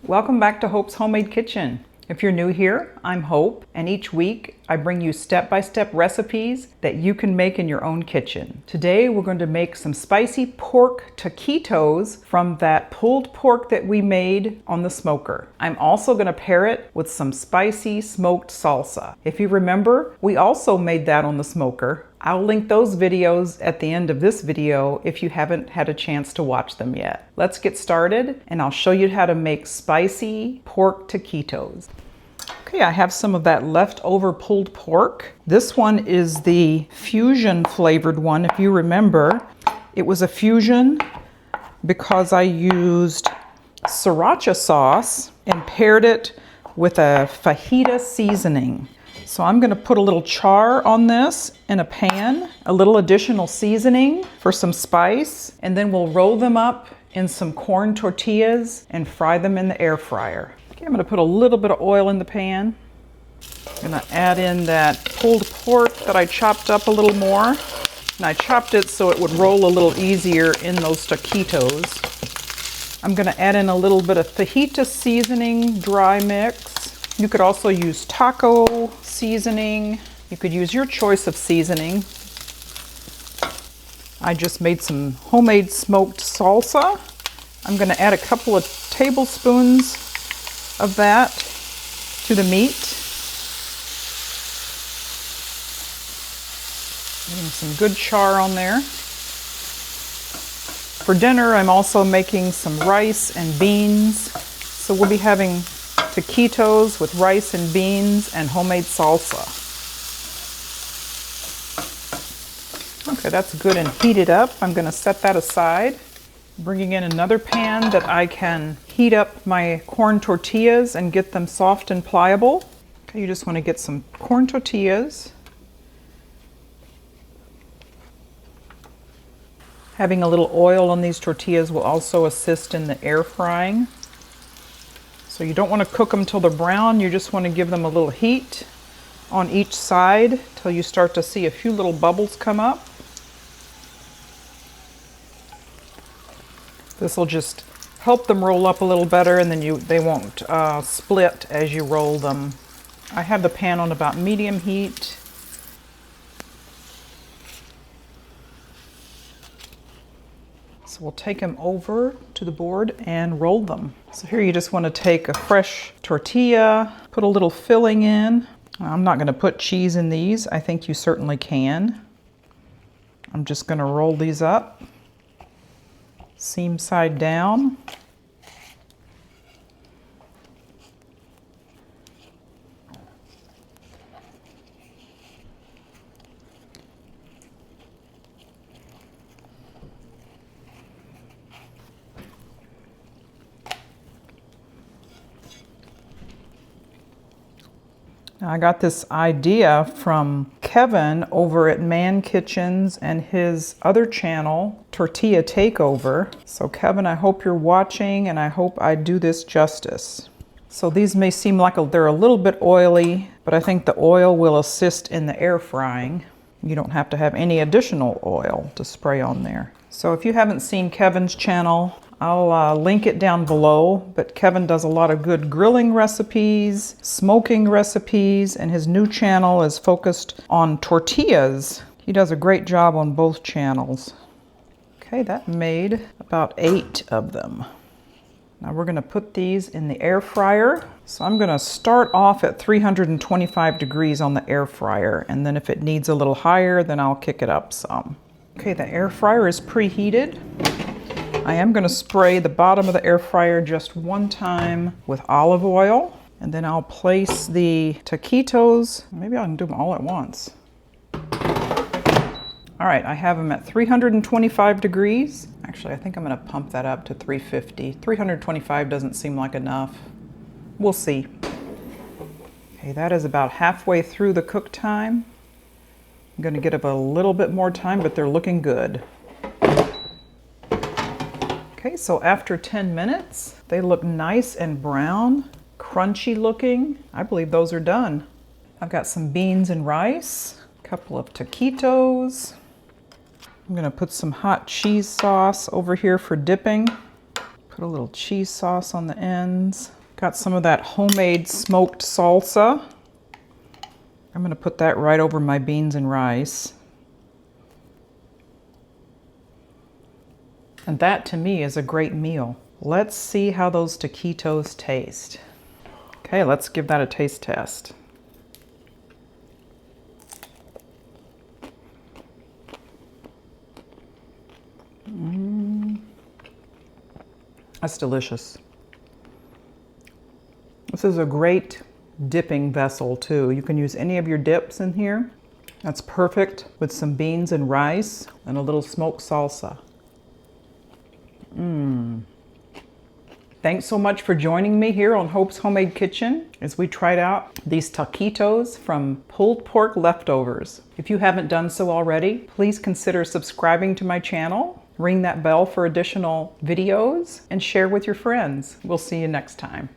Welcome back to Hope's Homemade Kitchen. If you're new here, I'm Hope, and each week I bring you step-by-step recipes that you can make in your own kitchen. Today we're going to make some spicy pork taquitos from that pulled pork that we made on the smoker. I'm also going to pair it with some spicy smoked salsa. If you remember, we also made that on the smoker. I'll link those videos at the end of this video if you haven't had a chance to watch them yet. Let's get started and I'll show you how to make spicy pork taquitos. Okay, I have some of that leftover pulled pork. This one is the fusion flavored one. If you remember, it was a fusion because I used sriracha sauce and paired it with a fajita seasoning. So I'm going to put a little char on this in a pan, a little additional seasoning for some spice, and then we'll roll them up in some corn tortillas and fry them in the air fryer. Okay, I'm going to put a little bit of oil in the pan. I'm going to add in that pulled pork that I chopped up a little more. And I chopped it so it would roll a little easier in those taquitos. I'm going to add in a little bit of fajita seasoning, dry mix. You could also use taco seasoning. You could use your choice of seasoning. I just made some homemade smoked salsa. I'm going to add a couple of tablespoons of that to the meat. Getting some good char on there. For dinner, I'm also making some rice and beans. So we'll be having taquitos with rice and beans and homemade salsa. Okay, that's good and heated up. I'm going to set that aside. Bringing in another pan that I can heat up my corn tortillas and get them soft and pliable. Okay, you just want to get some corn tortillas. Having a little oil on these tortillas will also assist in the air frying. So you don't want to cook them till they're brown, you just want to give them a little heat on each side till you start to see a few little bubbles come up. This will just help them roll up a little better, and then they won't split as you roll them. I have the pan on about medium heat. So we'll take them over to the board and roll them. So here you just want to take a fresh tortilla, put a little filling in. I'm not going to put cheese in these. I think you certainly can. I'm just going to roll these up, seam side down. I got this idea from Kevin over at Man Kitchens and his other channel, Tortilla Takeover. So Kevin, I hope you're watching and I hope I do this justice. So these may seem like they're a little bit oily, but I think the oil will assist in the air frying. You don't have to have any additional oil to spray on there. So if you haven't seen Kevin's channel, I'll link it down below, but Kevin does a lot of good grilling recipes, smoking recipes, and his new channel is focused on tortillas. He does a great job on both channels. Okay, that made about 8 of them. Now we're going to put these in the air fryer. So I'm going to start off at 325 degrees on the air fryer, and then if it needs a little higher, then I'll kick it up some. Okay, the air fryer is preheated. I am going to spray the bottom of the air fryer just one time with olive oil, and then I'll place the taquitos. Maybe I can do them all at once. All right, I have them at 325 degrees. Actually, I think I'm going to pump that up to 350. 325 doesn't seem like enough. We'll see. Okay, that is about halfway through the cook time. I'm going to give it a little bit more time, but they're looking good. Okay, so after 10 minutes, they look nice and brown, crunchy looking. I believe those are done. I've got some beans and rice, a couple of taquitos. I'm gonna put some hot cheese sauce over here for dipping. Put a little cheese sauce on the ends. Got some of that homemade smoked salsa. I'm going to put that right over my beans and rice. And that to me is a great meal. Let's see how those taquitos taste. Okay, let's give that a taste test. That's delicious. This is a great dipping vessel too. You can use any of your dips in here. That's perfect with some beans and rice and a little smoked salsa. Thanks so much for joining me here on Hope's Homemade Kitchen as we tried out these taquitos from pulled pork leftovers. If you haven't done so already, please consider subscribing to my channel, ring that bell for additional videos, and share with your friends. We'll see you next time.